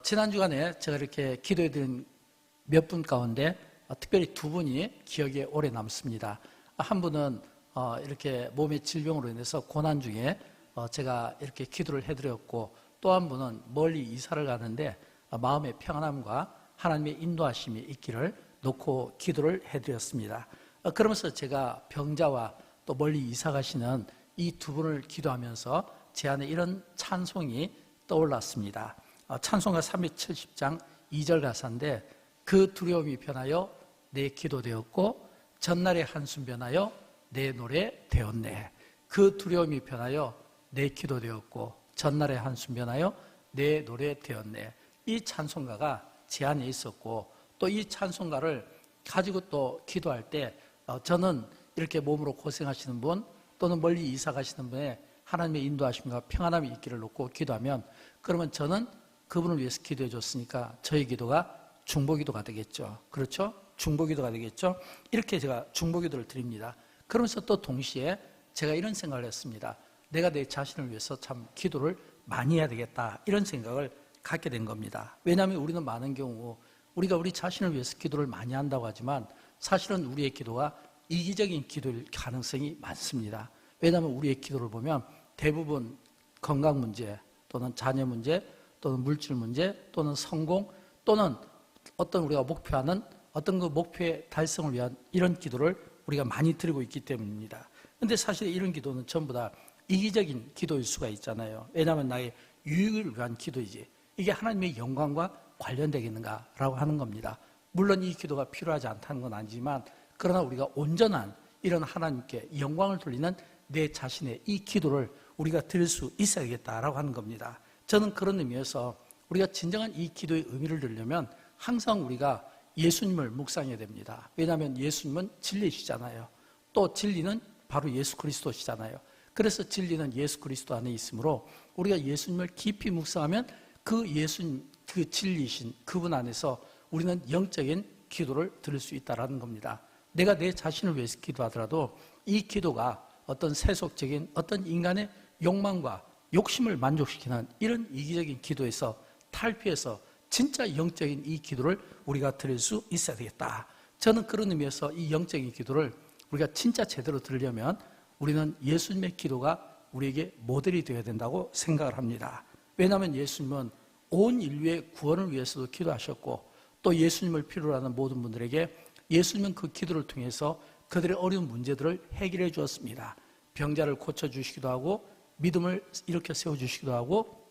지난 주간에 제가 이렇게 기도해 드린 몇 분 가운데 특별히 두 분이 기억에 오래 남습니다. 한 분은 이렇게 몸의 질병으로 인해서 고난 중에 제가 이렇게 기도를 해드렸고, 또 한 분은 멀리 이사를 가는데 마음의 평안함과 하나님의 인도하심이 있기를 놓고 기도를 해드렸습니다. 그러면서 제가 병자와 또 멀리 이사 가시는 이 두 분을 기도하면서 제 안에 이런 찬송이 떠올랐습니다. 찬송가 370장 2절 가사인데, 그 두려움이 변하여 내 기도 되었고 전날의 한숨 변하여 내 노래 되었네. 그 두려움이 변하여 내 기도 되었고 전날의 한숨 변하여 내 노래 되었네. 이 찬송가가 제 안에 있었고, 또 이 찬송가를 가지고 또 기도할 때 저는 이렇게 몸으로 고생하시는 분, 또는 멀리 이사 가시는 분의 하나님의 인도하심과 평안함이 있기를 놓고 기도하면, 그러면 저는 그분을 위해서 기도해 줬으니까 저희 기도가 중보기도가 되겠죠. 그렇죠? 중보기도가 되겠죠. 이렇게 제가 중보기도를 드립니다. 그러면서 또 동시에 제가 이런 생각을 했습니다. 내가 내 자신을 위해서 참 기도를 많이 해야 되겠다, 이런 생각을 갖게 된 겁니다. 왜냐하면 우리는 많은 경우 우리가 우리 자신을 위해서 기도를 많이 한다고 하지만 사실은 우리의 기도가 이기적인 기도일 가능성이 많습니다. 왜냐하면 우리의 기도를 보면 대부분 건강 문제, 또는 자녀 문제, 또는 물질 문제, 또는 성공, 또는 어떤 우리가 목표하는 어떤 그 목표의 달성을 위한 이런 기도를 우리가 많이 드리고 있기 때문입니다. 그런데 사실 이런 기도는 전부 다 이기적인 기도일 수가 있잖아요. 왜냐하면 나의 유익을 위한 기도이지, 이게 하나님의 영광과 관련되겠는가라고 하는 겁니다. 물론 이 기도가 필요하지 않다는 건 아니지만, 그러나 우리가 온전한 이런 하나님께 영광을 돌리는 내 자신의 이 기도를 우리가 드릴 수 있어야겠다라고 하는 겁니다. 저는 그런 의미에서 우리가 진정한 이 기도의 의미를 들려면 항상 우리가 예수님을 묵상해야 됩니다. 왜냐하면 예수님은 진리시잖아요. 또 진리는 바로 예수 그리스도시잖아요. 그래서 진리는 예수 그리스도 안에 있으므로 우리가 예수님을 깊이 묵상하면 그 예수님, 그 진리이신 그분 안에서 우리는 영적인 기도를 드릴 수 있다는 겁니다. 내가 내 자신을 위해서 기도하더라도 이 기도가 어떤 세속적인 어떤 인간의 욕망과 욕심을 만족시키는 이런 이기적인 기도에서 탈피해서 진짜 영적인 이 기도를 우리가 드릴 수 있어야 되겠다. 저는 그런 의미에서 이 영적인 기도를 우리가 진짜 제대로 드리려면 우리는 예수님의 기도가 우리에게 모델이 되어야 된다고 생각을 합니다. 왜냐하면 예수님은 온 인류의 구원을 위해서도 기도하셨고, 또 예수님을 필요로 하는 모든 분들에게 예수님은 그 기도를 통해서 그들의 어려운 문제들을 해결해 주었습니다. 병자를 고쳐주시기도 하고, 믿음을 일으켜 세워주시기도 하고,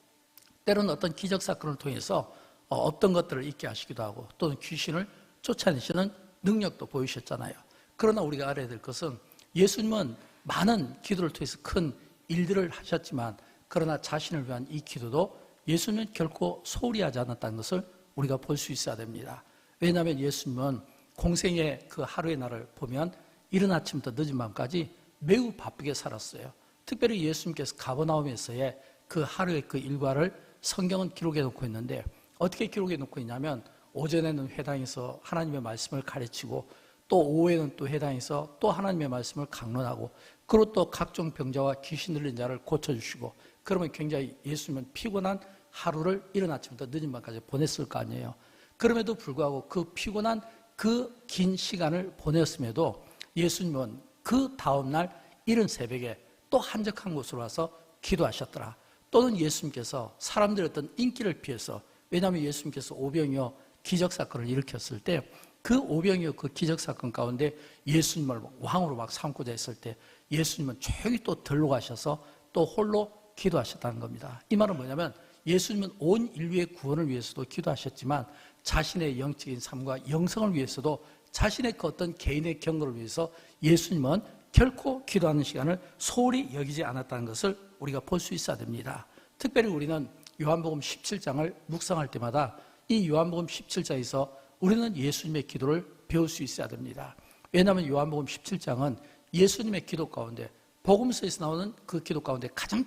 때로는 어떤 기적사건을 통해서 어떤 것들을 잊게 하시기도 하고, 또는 귀신을 쫓아내시는 능력도 보이셨잖아요. 그러나 우리가 알아야 될 것은 예수님은 많은 기도를 통해서 큰 일들을 하셨지만, 그러나 자신을 위한 이 기도도 예수님은 결코 소홀히 하지 않았다는 것을 우리가 볼 수 있어야 됩니다. 왜냐하면 예수님은 공생의 그 하루의 날을 보면 이른 아침부터 늦은 밤까지 매우 바쁘게 살았어요. 특별히 예수님께서 가버나움에서의 그 하루의 그 일과를 성경은 기록해 놓고 있는데, 어떻게 기록해 놓고 있냐면, 오전에는 회당에서 하나님의 말씀을 가르치고, 또 오후에는 또 회당에서 또 하나님의 말씀을 강론하고, 그리고 또 각종 병자와 귀신 들린 자를 고쳐주시고, 그러면 굉장히 예수님은 피곤한 하루를 이른 아침부터 늦은 밤까지 보냈을 거 아니에요. 그럼에도 불구하고 그 피곤한 그 긴 시간을 보냈음에도 예수님은 그 다음날 이른 새벽에 또 한적한 곳으로 와서 기도하셨더라. 또는 예수님께서 사람들의 어떤 인기를 피해서, 왜냐하면 예수님께서 오병이어 기적사건을 일으켰을 때 그 오병이어 그 기적사건 가운데 예수님을 왕으로 막 삼고자 했을 때 예수님은 조용히 또 들로 가셔서 또 홀로 기도하셨다는 겁니다. 이 말은 뭐냐면 예수님은 온 인류의 구원을 위해서도 기도하셨지만 자신의 영적인 삶과 영성을 위해서도, 자신의 그 어떤 개인의 경고를 위해서 예수님은 결코 기도하는 시간을 소홀히 여기지 않았다는 것을 우리가 볼 수 있어야 됩니다. 특별히 우리는 요한복음 17장을 묵상할 때마다 이 요한복음 17장에서 우리는 예수님의 기도를 배울 수 있어야 됩니다. 왜냐하면 요한복음 17장은 예수님의 기도 가운데, 복음서에서 나오는 그 기도 가운데 가장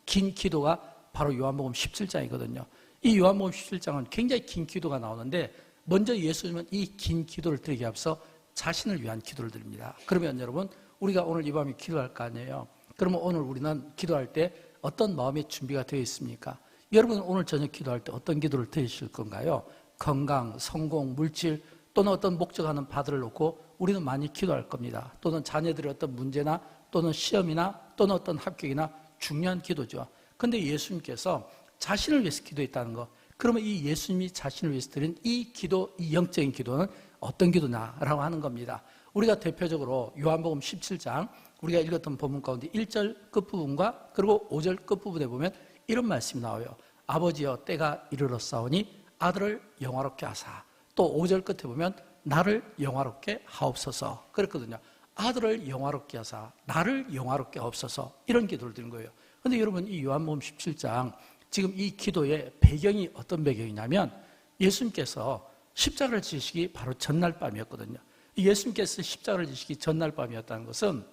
긴 기도가 바로 요한복음 17장이거든요. 이 요한복음 17장은 굉장히 긴 기도가 나오는데, 먼저 예수님은 이 긴 기도를 드리기 앞서 자신을 위한 기도를 드립니다. 그러면 여러분, 우리가 오늘 이 밤에 기도할 거 아니에요. 그러면 오늘 우리는 기도할 때 어떤 마음의 준비가 되어 있습니까? 여러분 오늘 저녁 기도할 때 어떤 기도를 드리실 건가요? 건강, 성공, 물질 또는 어떤 목적하는 바들을 놓고 우리는 많이 기도할 겁니다. 또는 자녀들의 어떤 문제나 또는 시험이나 또는 어떤 합격이나 중요한 기도죠. 그런데 예수님께서 자신을 위해서 기도했다는 것, 그러면 이 예수님이 자신을 위해서 드린 이 기도, 이 영적인 기도는 어떤 기도냐라고 하는 겁니다. 우리가 대표적으로 요한복음 17장 우리가 읽었던 본문 가운데 1절 끝부분과 그리고 5절 끝부분에 보면 이런 말씀이 나와요. 아버지여 때가 이르렀사오니 아들을 영화롭게 하사. 또 5절 끝에 보면 나를 영화롭게 하옵소서. 그랬거든요. 아들을 영화롭게 하사 나를 영화롭게 하옵소서. 이런 기도를 드린 거예요. 그런데 여러분 이 요한복음 17장 지금 이 기도의 배경이 어떤 배경이냐면 예수님께서 십자가를 지시기 바로 전날 밤이었거든요. 예수님께서 십자가를 지시기 전날 밤이었다는 것은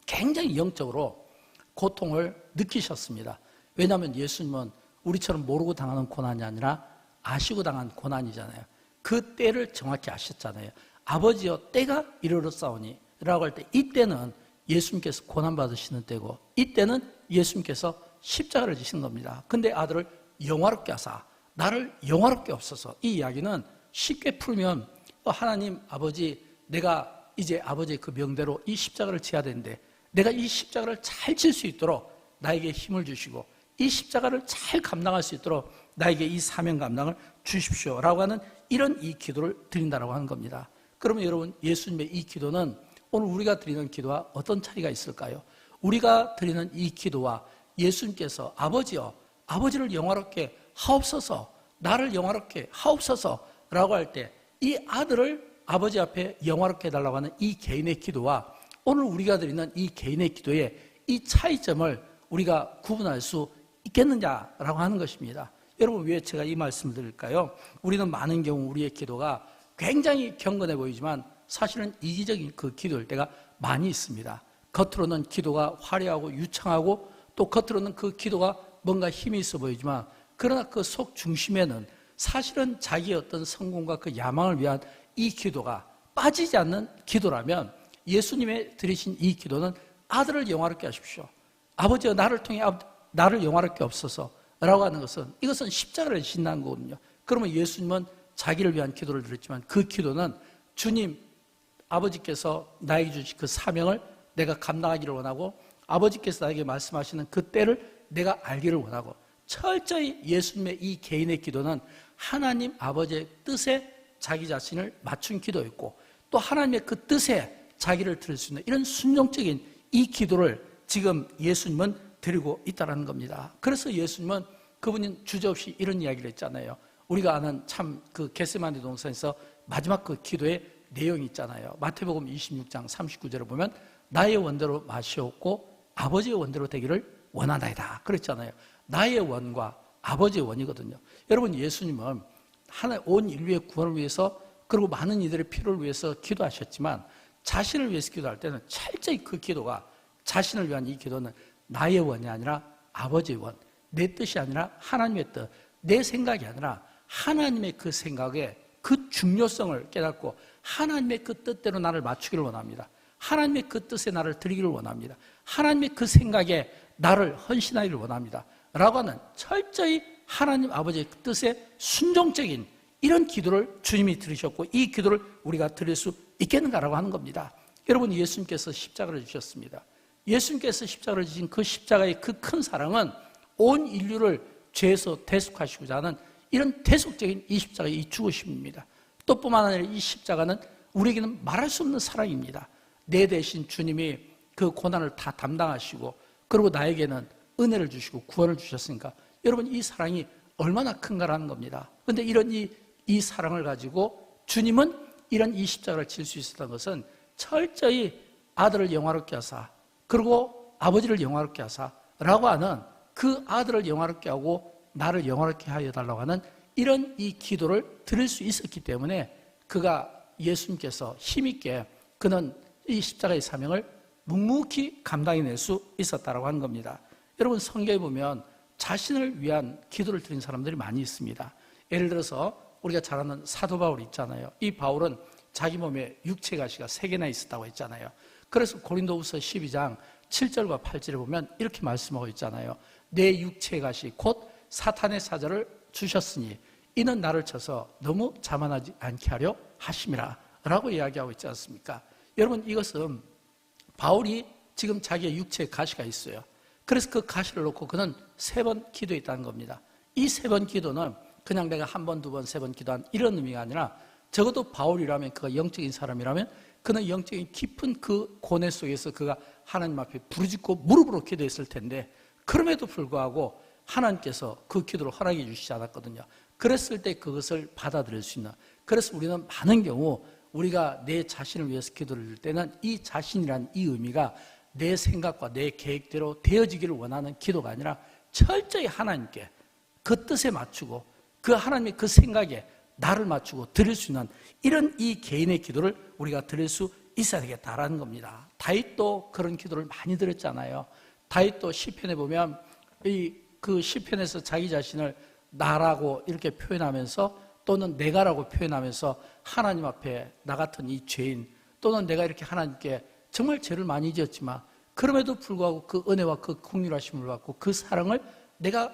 굉장히 영적으로 고통을 느끼셨습니다. 왜냐하면 예수님은 우리처럼 모르고 당하는 고난이 아니라 아시고 당한 고난이잖아요. 그 때를 정확히 아셨잖아요. 아버지여 때가 이르렀사오니 라고 할 때 이때는 예수님께서 고난받으시는 때고 이때는 예수님께서 십자가를 지신 겁니다. 근데 아들을 영화롭게 하사 나를 영화롭게 없어서 이 이야기는 쉽게 풀면 하나님 아버지 내가 이제 아버지의 그 명대로 이 십자가를 지어야 되는데 내가 이 십자가를 잘 질 수 있도록 나에게 힘을 주시고 이 십자가를 잘 감당할 수 있도록 나에게 이 사명 감당을 주십시오 라고 하는 이런 이 기도를 드린다라고 하는 겁니다. 그러면 여러분 예수님의 이 기도는 오늘 우리가 드리는 기도와 어떤 차이가 있을까요? 우리가 드리는 이 기도와 예수님께서 아버지여 아버지를 영화롭게 하옵소서 나를 영화롭게 하옵소서 라고 할 때 이 아들을 아버지 앞에 영화롭게 해달라고 하는 이 개인의 기도와 오늘 우리가 드리는 이 개인의 기도의 이 차이점을 우리가 구분할 수 있겠느냐라고 하는 것입니다. 여러분 왜 제가 이 말씀을 드릴까요? 우리는 많은 경우 우리의 기도가 굉장히 경건해 보이지만 사실은 이기적인 그 기도일 때가 많이 있습니다. 겉으로는 기도가 화려하고 유창하고 또 겉으로는 그 기도가 뭔가 힘이 있어 보이지만 그러나 그 속 중심에는 사실은 자기의 어떤 성공과 그 야망을 위한 이 기도가 빠지지 않는 기도라면 예수님의 드리신 이 기도는 아들을 영화롭게 하십시오. 아버지여 나를 통해 나를 영화롭게 없어서 라고 하는 것은 이것은 십자가를 신난 거거든요. 그러면 예수님은 자기를 위한 기도를 드렸지만 그 기도는 주님 아버지께서 나에게 주신 그 사명을 내가 감당하기를 원하고 아버지께서 나에게 말씀하시는 그 때를 내가 알기를 원하고 철저히 예수님의 이 개인의 기도는 하나님 아버지의 뜻에 자기 자신을 맞춘 기도였고 또 하나님의 그 뜻에 자기를 드릴 수 있는 이런 순종적인 이 기도를 지금 예수님은 드리고 있다는 겁니다. 그래서 예수님은 그분이 주저없이 이런 이야기를 했잖아요. 우리가 아는 참 그 겟세마네 동산에서 마지막 그 기도의 내용이 있잖아요. 마태복음 26장 39절에 보면 나의 원대로 마시옵고 아버지의 원대로 되기를 원하나이다 그랬잖아요. 나의 원과 아버지의 원이거든요. 여러분 예수님은 온 인류의 구원을 위해서 그리고 많은 이들의 필요를 위해서 기도하셨지만 자신을 위해서 기도할 때는 철저히 그 기도가 자신을 위한 이 기도는 나의 원이 아니라 아버지의 원, 내 뜻이 아니라 하나님의 뜻, 내 생각이 아니라 하나님의 그 생각에 그 중요성을 깨닫고 하나님의 그 뜻대로 나를 맞추기를 원합니다. 하나님의 그 뜻에 나를 드리기를 원합니다. 하나님의 그 생각에 나를 헌신하기를 원합니다. 라고 하는 철저히 하나님 아버지의 뜻에 순종적인 이런 기도를 주님이 들으셨고 이 기도를 우리가 드릴 수 있겠는가라고 하는 겁니다. 여러분 예수님께서 십자가를 주셨습니다. 예수님께서 십자가를 지신 그 십자가의 그 큰 사랑은 온 인류를 죄에서 대속하시고자 하는 이런 대속적인 이 십자가의 이 죽으심입니다. 또 뿐만 아니라 이 십자가는 우리에게는 말할 수 없는 사랑입니다. 내 대신 주님이 그 고난을 다 담당하시고 그리고 나에게는 은혜를 주시고 구원을 주셨으니까 여러분 이 사랑이 얼마나 큰가라는 겁니다. 그런데 이런 이 사랑을 가지고 주님은 이런 이 십자가를 질 수 있었던 것은 철저히 아들을 영화롭게 하사 그리고 아버지를 영화롭게 하사 라고 하는 그 아들을 영화롭게 하고 나를 영화롭게 하여 달라고 하는 이런 이 기도를 드릴 수 있었기 때문에 그가 예수님께서 힘있게 그는 이 십자가의 사명을 묵묵히 감당해낼 수 있었다고 하는 겁니다. 여러분 성경에 보면 자신을 위한 기도를 드린 사람들이 많이 있습니다. 예를 들어서 우리가 잘 아는 사도 바울 있잖아요. 이 바울은 자기 몸에 육체 가시가 3개나 있었다고 했잖아요. 그래서 고린도후서 12장 7절과 8절에 보면 이렇게 말씀하고 있잖아요. 내 육체 가시 곧 사탄의 사자를 주셨으니 이는 나를 쳐서 너무 자만하지 않게 하려 하심이라 라고 이야기하고 있지 않습니까? 여러분, 이것은 바울이 지금 자기의 육체에 가시가 있어요. 그래서 그 가시를 놓고 그는 3번 기도했다는 겁니다. 이 3번 기도는 그냥 내가 1번, 2번, 3번 기도한 이런 의미가 아니라 적어도 바울이라면, 그가 영적인 사람이라면 그는 영적인 깊은 그 고뇌 속에서 그가 하나님 앞에 부르짖고 무릎으로 기도했을 텐데, 그럼에도 불구하고 하나님께서 그 기도를 허락해 주시지 않았거든요. 그랬을 때 그것을 받아들일 수 있는, 그래서 우리는 많은 경우 우리가 내 자신을 위해서 기도를 드릴 때는 이 자신이란 이 의미가 내 생각과 내 계획대로 되어지기를 원하는 기도가 아니라 철저히 하나님께 그 뜻에 맞추고 그 하나님의 그 생각에 나를 맞추고 드릴 수 있는 이런 이 개인의 기도를 우리가 드릴 수 있어야 되겠다라는 겁니다. 다윗도 그런 기도를 많이 드렸잖아요. 다윗도 시편에 보면 그 시편에서 자기 자신을 나라고 이렇게 표현하면서 또는 내가라고 표현하면서 하나님 앞에 나 같은 이 죄인, 또는 내가 이렇게 하나님께 정말 죄를 많이 지었지만 그럼에도 불구하고 그 은혜와 그 긍휼하심을 받고 그 사랑을 내가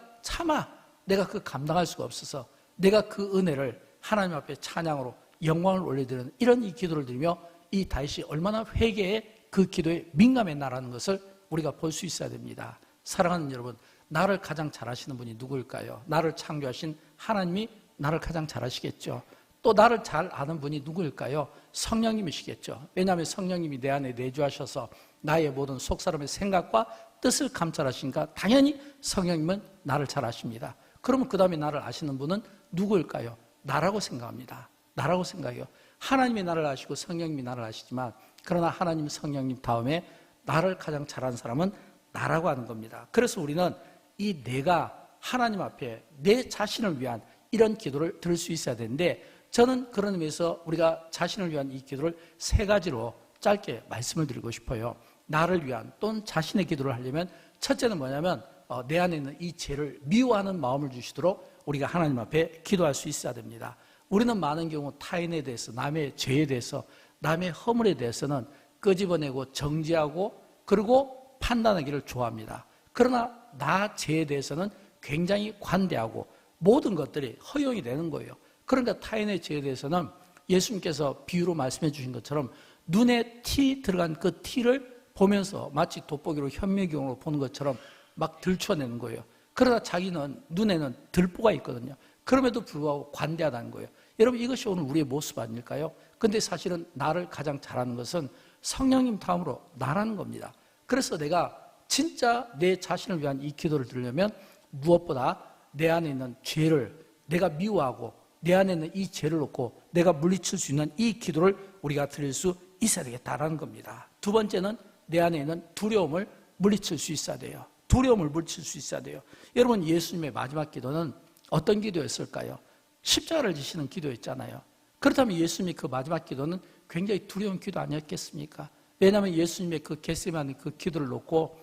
내가 그 감당할 수가 없어서 내가 그 은혜를 하나님 앞에 찬양으로 영광을 올려드리는 이런 이 기도를 드리며 이 다윗이 얼마나 회개에 그 기도에 민감했나라는 것을 우리가 볼 수 있어야 됩니다. 사랑하는 여러분, 나를 가장 잘 아시는 분이 누구일까요? 나를 창조하신 하나님이 나를 가장 잘 아시겠죠. 또 나를 잘 아는 분이 누구일까요? 성령님이시겠죠. 왜냐하면 성령님이 내 안에 내주하셔서 나의 모든 속사람의 생각과 뜻을 감찰하시니까 당연히 성령님은 나를 잘 아십니다. 그러면 그 다음에 나를 아시는 분은 누구일까요? 나라고 생각합니다. 나라고 생각해요. 하나님이 나를 아시고 성령님이 나를 아시지만, 그러나 하나님, 성령님 다음에 나를 가장 잘 아는 사람은 나라고 하는 겁니다. 그래서 우리는 이 내가 하나님 앞에 내 자신을 위한 이런 기도를 드릴 수 있어야 되는데, 저는 그런 의미에서 우리가 자신을 위한 이 기도를 3가지로 짧게 말씀을 드리고 싶어요. 나를 위한 또는 자신의 기도를 하려면 첫째는 뭐냐면 내 안에 있는 이 죄를 미워하는 마음을 주시도록 우리가 하나님 앞에 기도할 수 있어야 됩니다. 우리는 많은 경우 타인에 대해서, 남의 죄에 대해서, 남의 허물에 대해서는 끄집어내고 정죄하고 그리고 판단하기를 좋아합니다. 그러나 나 죄에 대해서는 굉장히 관대하고 모든 것들이 허용이 되는 거예요. 그러니까 타인의 죄에 대해서는 예수님께서 비유로 말씀해 주신 것처럼 눈에 티 들어간 그 티를 보면서 마치 돋보기로 현미경으로 보는 것처럼 막 들춰내는 거예요. 그러다 자기는 눈에는 들보가 있거든요. 그럼에도 불구하고 관대하다는 거예요. 여러분, 이것이 오늘 우리의 모습 아닐까요? 근데 사실은 나를 가장 잘하는 것은 성령님 다음으로 나라는 겁니다. 그래서 내가 진짜 내 자신을 위한 이 기도를 드리려면 무엇보다 내 안에 있는 죄를 내가 미워하고 내 안에 있는 이 죄를 놓고 내가 물리칠 수 있는 이 기도를 우리가 드릴 수 있어야 되겠다라는 겁니다. 2번째는 내 안에 있는 두려움을 물리칠 수 있어야 돼요. 두려움을 물리칠 수 있어야 돼요. 여러분, 예수님의 마지막 기도는 어떤 기도였을까요? 십자가를 지시는 기도였잖아요. 그렇다면 예수님의 그 마지막 기도는 굉장히 두려운 기도 아니었겠습니까? 왜냐하면 예수님의 그 겟세마네 그 기도를 놓고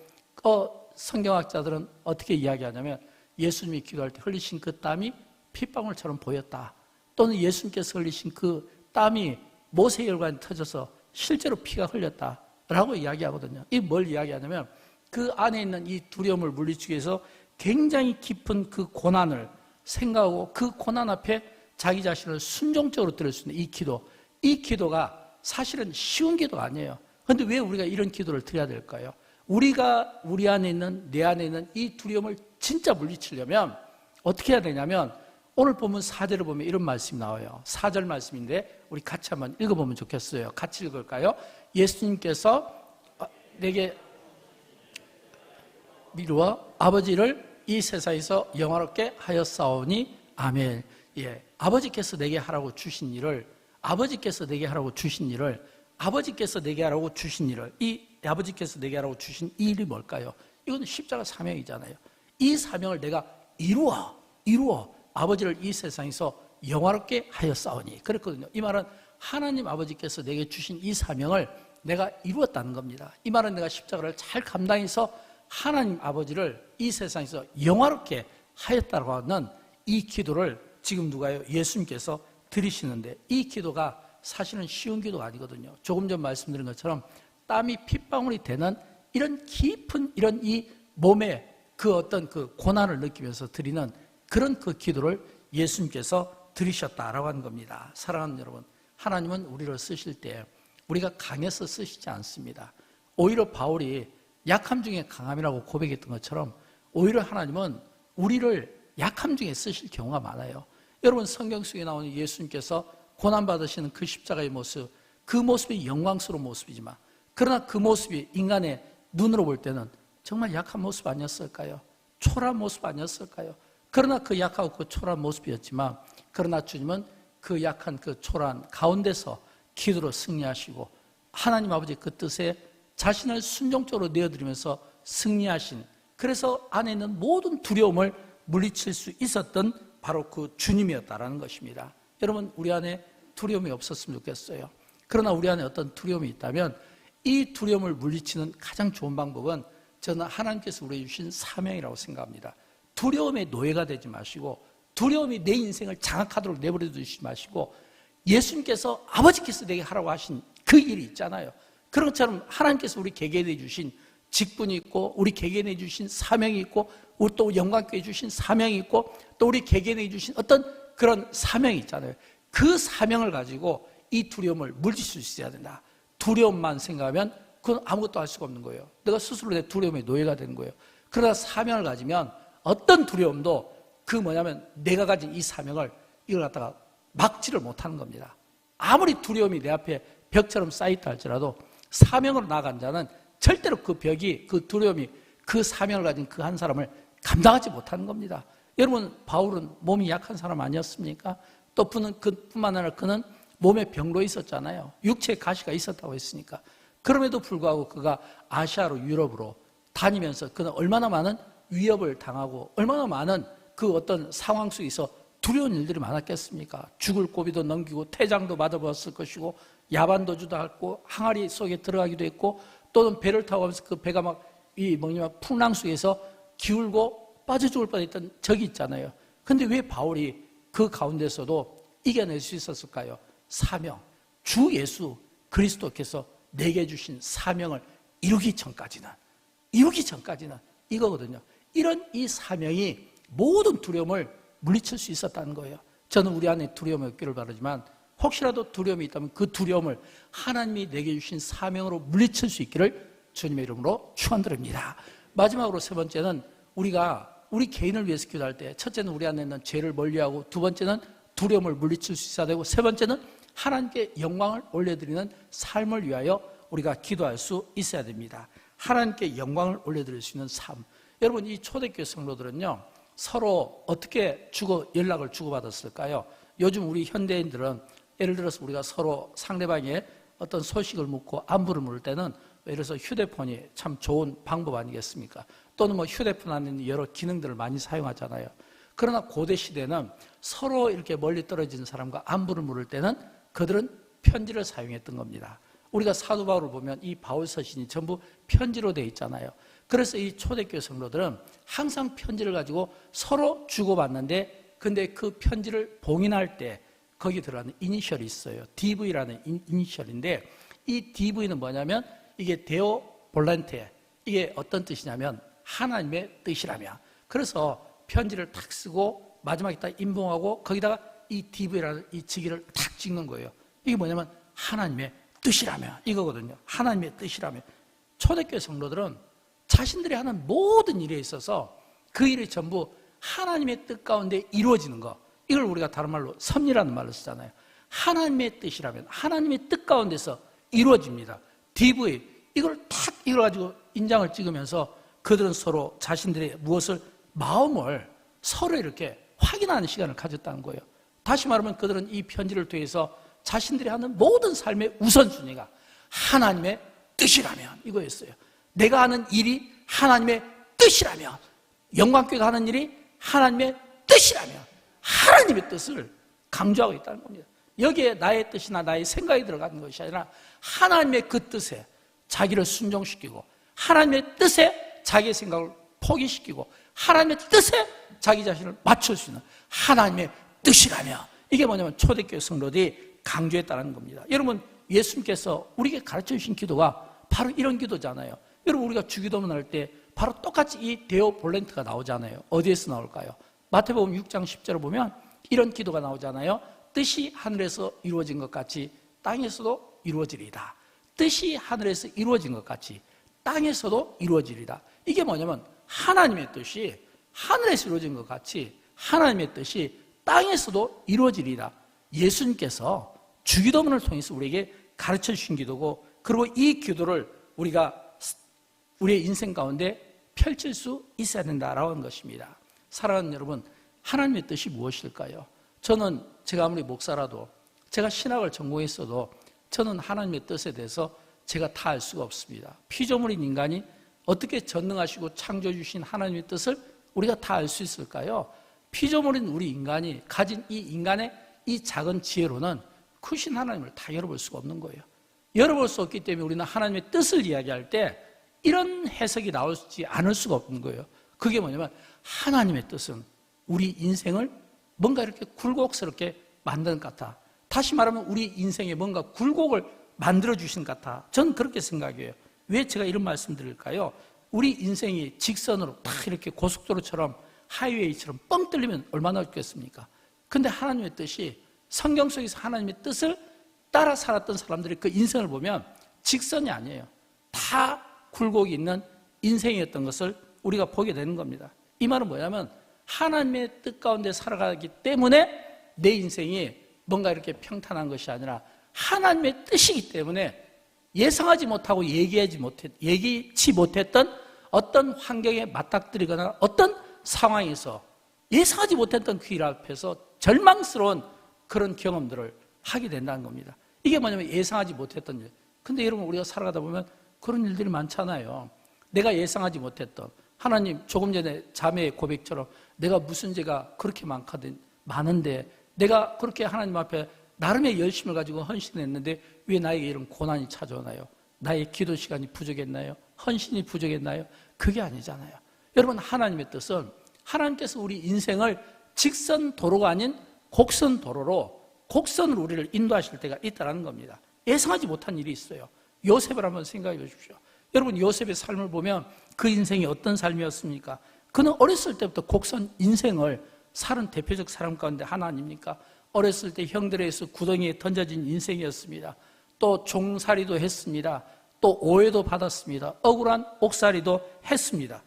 성경학자들은 어떻게 이야기하냐면 예수님이 기도할 때 흘리신 그 땀이 핏방울처럼 보였다. 또는 예수님께서 흘리신 그 땀이 모세혈관이 터져서 실제로 피가 흘렸다라고 이야기하거든요. 이 뭘 이야기하냐면 그 안에 있는 이 두려움을 물리치기 위해서 굉장히 깊은 그 고난을 생각하고 그 고난 앞에 자기 자신을 순종적으로 드릴 수 있는 이 기도가 사실은 쉬운 기도가 아니에요. 그런데 왜 우리가 이런 기도를 드려야 될까요? 우리가 우리 안에 있는, 내 안에 있는 이 두려움을 진짜 물리치려면 어떻게 해야 되냐면 오늘 보면 4절을 보면 이런 말씀이 나와요. 4절 말씀인데 우리 같이 한번 읽어보면 좋겠어요. 같이 읽을까요? 예수님께서 내게 미루어 아버지를 이 세상에서 영화롭게 하였사오니 아멘. 예, 아버지께서 내게 하라고 주신 일을, 아버지께서 내게 하라고 주신 일을, 아버지께서 내게 하라고 주신 일을, 이 아버지께서 내게 하라고 주신 이 일이 뭘까요? 이건 십자가 사명이잖아요. 이 사명을 내가 이루어 아버지를 이 세상에서 영화롭게 하였사오니. 그랬거든요. 이 말은 하나님 아버지께서 내게 주신 이 사명을 내가 이루었다는 겁니다. 이 말은 내가 십자가를 잘 감당해서 하나님 아버지를 이 세상에서 영화롭게 하였다고 하는 이 기도를 지금 누가요? 예수님께서 드리시는데 이 기도가 사실은 쉬운 기도가 아니거든요. 조금 전 말씀드린 것처럼 땀이 핏방울이 되는 이런 깊은 이런 이 몸에 그 어떤 그 고난을 느끼면서 드리는 그런 그 기도를 예수님께서 드리셨다라고 하는 겁니다. 사랑하는 여러분, 하나님은 우리를 쓰실 때 우리가 강해서 쓰시지 않습니다. 오히려 바울이 약함 중에 강함이라고 고백했던 것처럼 오히려 하나님은 우리를 약함 중에 쓰실 경우가 많아요. 여러분, 성경 속에 나오는 예수님께서 고난받으시는 그 십자가의 모습, 그 모습이 영광스러운 모습이지만 그러나 그 모습이 인간의 눈으로 볼 때는 정말 약한 모습 아니었을까요? 초라한 모습 아니었을까요? 그러나 그 약하고 그 초라한 모습이었지만 그러나 주님은 그 약한 그 초라한 가운데서 기도로 승리하시고 하나님 아버지 그 뜻에 자신을 순종적으로 내어드리면서 승리하신, 그래서 안에 있는 모든 두려움을 물리칠 수 있었던 바로 그 주님이었다라는 것입니다. 여러분, 우리 안에 두려움이 없었으면 좋겠어요. 그러나 우리 안에 어떤 두려움이 있다면 이 두려움을 물리치는 가장 좋은 방법은 저는 하나님께서 우리에게 주신 사명이라고 생각합니다. 두려움의 노예가 되지 마시고 두려움이 내 인생을 장악하도록 내버려 두지 마시고 예수님께서 아버지께서 내게 하라고 하신 그 일이 있잖아요. 그런 것처럼 하나님께서 우리 개개인에 주신 직분이 있고 우리 개개인에 주신 사명이 있고 또 영광교회에 주신 사명이 있고 또 우리 개개인에 주신 어떤 그런 사명이 있잖아요. 그 사명을 가지고 이 두려움을 물리칠 수 있어야 된다. 두려움만 생각하면 그건 아무것도 할 수가 없는 거예요. 내가 스스로 내 두려움의 노예가 되는 거예요. 그러나 사명을 가지면 어떤 두려움도 그 뭐냐면 내가 가진 이 사명을 이걸 갖다가 막지를 못하는 겁니다. 아무리 두려움이 내 앞에 벽처럼 쌓여있다 할지라도 사명으로 나아간 자는 절대로 그 벽이, 그 두려움이 그 사명을 가진 그 한 사람을 감당하지 못하는 겁니다. 여러분, 바울은 몸이 약한 사람 아니었습니까? 또 그뿐만 아니라 그는 몸에 병로 있었잖아요. 육체에 가시가 있었다고 했으니까. 그럼에도 불구하고 그가 아시아로 유럽으로 다니면서 그는 얼마나 많은 위협을 당하고 얼마나 많은 그 어떤 상황 속에서 두려운 일들이 많았겠습니까? 죽을 고비도 넘기고 태장도 맞아봤을 것이고 야반도주도 했고 항아리 속에 들어가기도 했고 또는 배를 타고 가면서 그 배가 막 풍랑 속에서 기울고 빠져 죽을 뻔했던 적이 있잖아요. 근데 왜 바울이 그 가운데서도 이겨낼 수 있었을까요? 사명, 주 예수 그리스도께서 내게 주신 사명을 이루기 전까지는 이거거든요. 이런 이 사명이 모든 두려움을 물리칠 수 있었다는 거예요. 저는 우리 안에 두려움이 없기를 바라지만 혹시라도 두려움이 있다면 그 두려움을 하나님이 내게 주신 사명으로 물리칠 수 있기를 주님의 이름으로 축원드립니다. 마지막으로 세 번째는 우리 개인을 위해서 기도할 때 첫째는 우리 안에 있는 죄를 멀리하고 두 번째는 두려움을 물리칠 수 있어야 되고 세 번째는 하나님께 영광을 올려드리는 삶을 위하여 우리가 기도할 수 있어야 됩니다. 하나님께 영광을 올려드릴 수 있는 삶. 여러분, 이 초대교회 성도들은요 서로 어떻게 연락을 주고받았을까요? 요즘 우리 현대인들은 예를 들어서 우리가 서로 상대방의 어떤 소식을 묻고 안부를 물을 때는 예를 들어서 휴대폰이 참 좋은 방법 아니겠습니까? 또는 휴대폰 안에 있는 여러 기능들을 많이 사용하잖아요. 그러나 고대 시대는 서로 이렇게 멀리 떨어진 사람과 안부를 물을 때는 그들은 편지를 사용했던 겁니다. 우리가 사도 바울을 보면 이 바울 서신이 전부 편지로 되어 있잖아요. 그래서 이 초대교회 성도들은 항상 편지를 가지고 서로 주고받는데 근데 그 편지를 봉인할 때 거기 들어가는 이니셜이 있어요. DV라는 이니셜인데 이 DV는 뭐냐면 이게 데오 볼란테, 이게 어떤 뜻이냐면 하나님의 뜻이라며. 그래서 편지를 탁 쓰고 마지막에 딱 인봉하고 거기다가 이 DV라는 이 직위를 탁 찍는 거예요. 이게 뭐냐면 하나님의 뜻이라며 이거거든요. 하나님의 뜻이라며. 초대교회 성도들은 자신들이 하는 모든 일에 있어서 그 일이 전부 하나님의 뜻 가운데 이루어지는 거, 이걸 우리가 다른 말로 섭리라는 말을 쓰잖아요. 하나님의 뜻이라면 하나님의 뜻 가운데서 이루어집니다. DV, 이걸 가지고 인장을 찍으면서 그들은 서로 자신들의 마음을 서로 이렇게 확인하는 시간을 가졌다는 거예요. 다시 말하면 그들은 이 편지를 통해서 자신들이 하는 모든 삶의 우선순위가 하나님의 뜻이라면 이거였어요. 내가 하는 일이 하나님의 뜻이라면, 영광교회가 하는 일이 하나님의 뜻이라면 하나님의 뜻을 강조하고 있다는 겁니다. 여기에 나의 뜻이나 나의 생각이 들어가는 것이 아니라 하나님의 그 뜻에 자기를 순종시키고 하나님의 뜻에 자기의 생각을 포기시키고 하나님의 뜻에 자기 자신을 맞출 수 있는 하나님의 뜻이라며, 이게 뭐냐면 초대교회 성도들이 강조했다는 겁니다. 여러분, 예수님께서 우리에게 가르쳐 주신 기도가 바로 이런 기도잖아요. 여러분, 우리가 주기도문 할 때 바로 똑같이 이 데오 볼렌트가 나오잖아요. 어디에서 나올까요? 마태복음 6장 10절을 보면 이런 기도가 나오잖아요. 뜻이 하늘에서 이루어진 것 같이 땅에서도 이루어지리이다. 뜻이 하늘에서 이루어진 것 같이 땅에서도 이루어지리이다. 이게 뭐냐면 하나님의 뜻이 하늘에서 이루어진 것 같이 하나님의 뜻이 땅에서도 이루어지리이다. 예수님께서 주기도문을 통해서 우리에게 가르쳐 주신 기도고, 그리고 이 기도를 우리가 우리의 인생 가운데 펼칠 수 있어야 된다라고 하는 것입니다. 사랑하는 여러분, 하나님의 뜻이 무엇일까요? 저는 제가 아무리 목사라도, 제가 신학을 전공했어도 저는 하나님의 뜻에 대해서 제가 다 알 수가 없습니다. 피조물인 인간이 어떻게 전능하시고 창조해 주신 하나님의 뜻을 우리가 다 알 수 있을까요? 피조물인 우리 인간이 가진 이 인간의 이 작은 지혜로는 크신 하나님을 다 열어볼 수가 없는 거예요. 열어볼 수 없기 때문에 우리는 하나님의 뜻을 이야기할 때 이런 해석이 나오지 않을 수가 없는 거예요. 그게 뭐냐면 하나님의 뜻은 우리 인생을 뭔가 이렇게 굴곡스럽게 만드는 것 같아. 다시 말하면 우리 인생에 뭔가 굴곡을 만들어주신 것 같아. 저는 그렇게 생각해요. 왜 제가 이런 말씀 드릴까요? 우리 인생이 직선으로 딱 이렇게 고속도로처럼 하이웨이처럼 뻥 뚫리면 얼마나 좋겠습니까? 근데 하나님의 뜻이, 성경 속에서 하나님의 뜻을 따라 살았던 사람들의 그 인생을 보면 직선이 아니에요. 다 굴곡이 있는 인생이었던 것을 우리가 보게 되는 겁니다. 이 말은 뭐냐면 하나님의 뜻 가운데 살아가기 때문에 내 인생이 뭔가 이렇게 평탄한 것이 아니라 하나님의 뜻이기 때문에 예상하지 못하고 예기치 못했던 어떤 환경에 맞닥뜨리거나 어떤 상황에서 예상하지 못했던 그 일 앞에서 절망스러운 그런 경험들을 하게 된다는 겁니다. 이게 뭐냐면 예상하지 못했던 일. 근데 여러분, 우리가 살아가다 보면 그런 일들이 많잖아요. 내가 예상하지 못했던, 하나님, 조금 전에 자매의 고백처럼 내가 무슨 죄가 그렇게 많은데 내가 그렇게 하나님 앞에 나름의 열심을 가지고 헌신했는데 왜 나에게 이런 고난이 찾아오나요? 나의 기도 시간이 부족했나요? 헌신이 부족했나요? 그게 아니잖아요. 여러분, 하나님의 뜻은 하나님께서 우리 인생을 직선 도로가 아닌 곡선 도로로, 곡선으로 우리를 인도하실 때가 있다는 겁니다. 예상하지 못한 일이 있어요. 요셉을 한번 생각해 보십시오. 여러분, 요셉의 삶을 보면 그 인생이 어떤 삶이었습니까? 그는 어렸을 때부터 곡선 인생을 살은 대표적 사람 가운데 하나 아닙니까? 어렸을 때 형들에 의해서 구덩이에 던져진 인생이었습니다. 또 종살이도 했습니다. 또 오해도 받았습니다. 억울한 옥살이도 했습니다.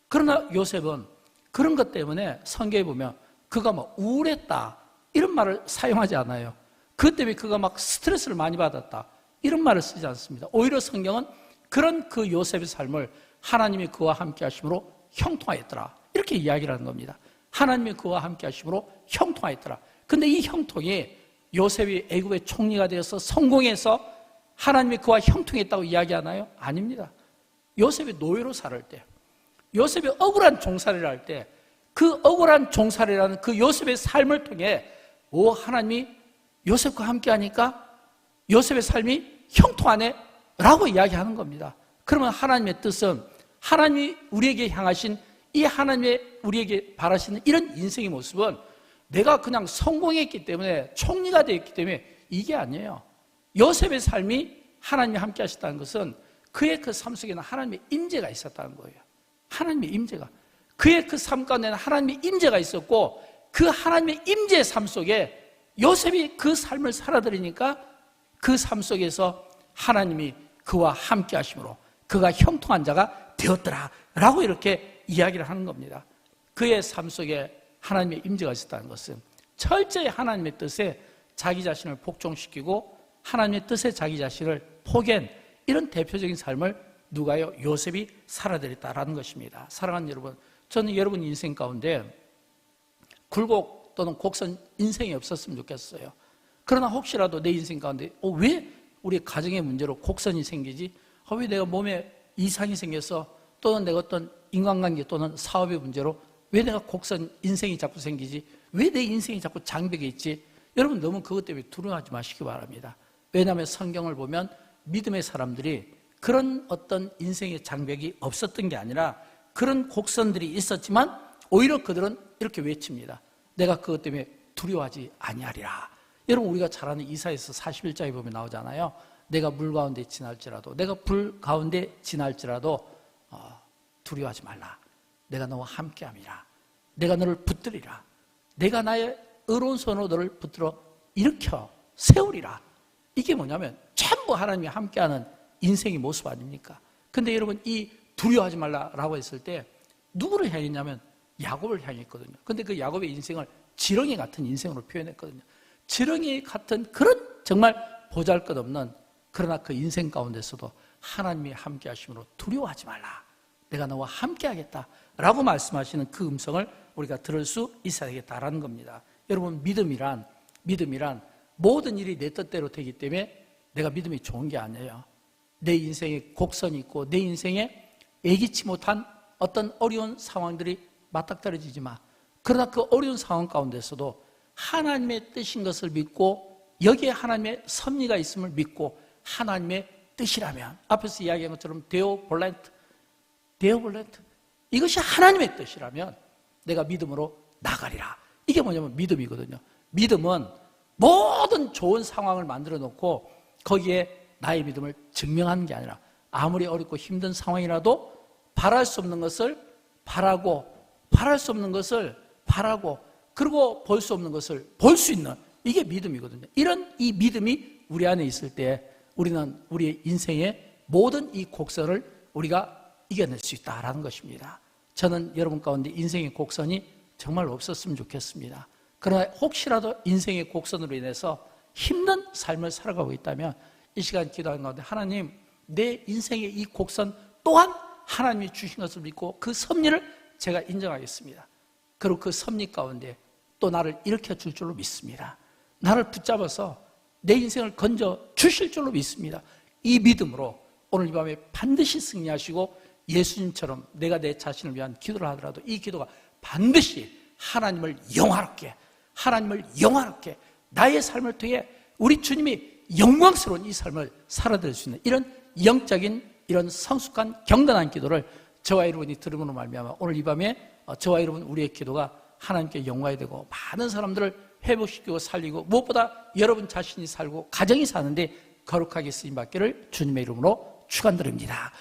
그러나 요셉은 그런 것 때문에 성경에 보면 그가 막 우울했다 이런 말을 사용하지 않아요. 그것 때문에 그가 막 스트레스를 많이 받았다 이런 말을 쓰지 않습니다. 오히려 성경은 그런 그 요셉의 삶을 하나님이 그와 함께 하심으로 형통하였더라 이렇게 이야기를 하는 겁니다. 하나님이 그와 함께 하심으로 형통하였더라. 근데 이 형통이 요셉이 애굽의 총리가 되어서 성공해서 하나님이 그와 형통했다고 이야기하나요? 아닙니다. 요셉이 노예로 살을 때, 요셉이 억울한 종살이를 할 때, 그 억울한 종살이라는 그 요셉의 삶을 통해 하나님이 요셉과 함께 하니까 요셉의 삶이 형통하네 라고 이야기하는 겁니다. 그러면 하나님의 뜻은 하나님이 우리에게 향하신 이 하나님의 우리에게 바라시는 이런 인생의 모습은 내가 그냥 성공했기 때문에, 총리가 되었기 때문에 이게 아니에요. 요셉의 삶이 하나님이 함께 하셨다는 것은 그의 그 삶 속에는 하나님의 임재가 있었다는 거예요. 하나님의 임재가, 그의 그 삶 가운데는 하나님의 임재가 있었고, 그 하나님의 임재의 삶 속에 요셉이 그 삶을 살아들이니까 그 삶 속에서 하나님이 그와 함께 하심으로 그가 형통한 자가 되었더라 라고 이렇게 이야기를 하는 겁니다. 그의 삶 속에 하나님의 임재가 있었다는 것은 철저히 하나님의 뜻에 자기 자신을 복종시키고 하나님의 뜻에 자기 자신을 포기한 이런 대표적인 삶을 누가요? 요셉이 살아들였다라는 것입니다. 사랑하는 여러분, 저는 여러분 인생 가운데 굴곡 또는 곡선 인생이 없었으면 좋겠어요. 그러나 혹시라도 내 인생 가운데 왜 우리 가정의 문제로 곡선이 생기지? 왜 내가 몸에 이상이 생겨서, 또는 내가 어떤 인간관계 또는 사업의 문제로 왜 내가 곡선 인생이 자꾸 생기지? 왜 내 인생이 자꾸 장벽에 있지? 여러분, 너무 그것 때문에 두려워하지 마시기 바랍니다. 왜냐하면 성경을 보면 믿음의 사람들이 그런 어떤 인생의 장벽이 없었던 게 아니라 그런 곡선들이 있었지만 오히려 그들은 이렇게 외칩니다. 내가 그것 때문에 두려워하지 아니하리라. 여러분, 우리가 잘 아는 이사야서 41장에 보면 나오잖아요. 내가 물 가운데 지날지라도, 내가 불 가운데 지날지라도 두려워하지 말라. 내가 너와 함께함이라. 내가 너를 붙들리라. 내가 나의 의로운 손으로 너를 붙들어 일으켜 세우리라. 이게 뭐냐면 전부 하나님이 함께하는 인생의 모습 아닙니까? 근데 여러분, 이 두려워하지 말라라고 했을 때 누구를 향했냐면 야곱을 향했거든요. 근데 그 야곱의 인생을 지렁이 같은 인생으로 표현했거든요. 지렁이 같은 그런 정말 보잘것없는, 그러나 그 인생 가운데서도 하나님이 함께 하심으로 두려워하지 말라. 내가 너와 함께 하겠다 라고 말씀하시는 그 음성을 우리가 들을 수 있어야 되겠다라는 겁니다. 여러분, 믿음이란 모든 일이 내 뜻대로 되기 때문에 내가 믿음이 좋은 게 아니에요. 내 인생에 곡선이 있고 내 인생에 예기치 못한 어떤 어려운 상황들이 맞닥뜨려지지만, 그러나 그 어려운 상황 가운데서도 하나님의 뜻인 것을 믿고 여기에 하나님의 섭리가 있음을 믿고 하나님의 뜻이라면, 앞에서 이야기한 것처럼 데오 볼렌트 이것이 하나님의 뜻이라면 내가 믿음으로 나가리라. 이게 뭐냐면 믿음이거든요. 믿음은 모든 좋은 상황을 만들어 놓고 거기에 나의 믿음을 증명하는 게 아니라, 아무리 어렵고 힘든 상황이라도 바랄 수 없는 것을 바라고, 바랄 수 없는 것을 바라고, 그리고 볼 수 없는 것을 볼 수 있는, 이게 믿음이거든요. 이런 이 믿음이 우리 안에 있을 때 우리는 우리의 인생의 모든 이 곡선을 우리가 이겨낼 수 있다라는 것입니다. 저는 여러분 가운데 인생의 곡선이 정말 없었으면 좋겠습니다. 그러나 혹시라도 인생의 곡선으로 인해서 힘든 삶을 살아가고 있다면 이 시간 기도하는 가운데, 하나님, 내 인생의 이 곡선 또한 하나님이 주신 것을 믿고 그 섭리를 제가 인정하겠습니다. 그리고 그 섭리 가운데 또 나를 일으켜 줄 줄로 믿습니다. 나를 붙잡아서 내 인생을 건져 주실 줄로 믿습니다. 이 믿음으로 오늘 이 밤에 반드시 승리하시고 예수님처럼 내가 내 자신을 위한 기도를 하더라도 이 기도가 반드시 하나님을 영화롭게 나의 삶을 통해 우리 주님이 영광스러운 이 삶을 살아낼 수 있는 이런 영적인, 이런 성숙한 경건한 기도를 저와 여러분이 들음으로 말미암아 오늘 이 밤에 저와 여러분, 우리의 기도가 하나님께 영광이 되고 많은 사람들을 회복시키고 살리고 무엇보다 여러분 자신이 살고 가정이 사는데 거룩하게 쓰임받기를 주님의 이름으로 축원드립니다.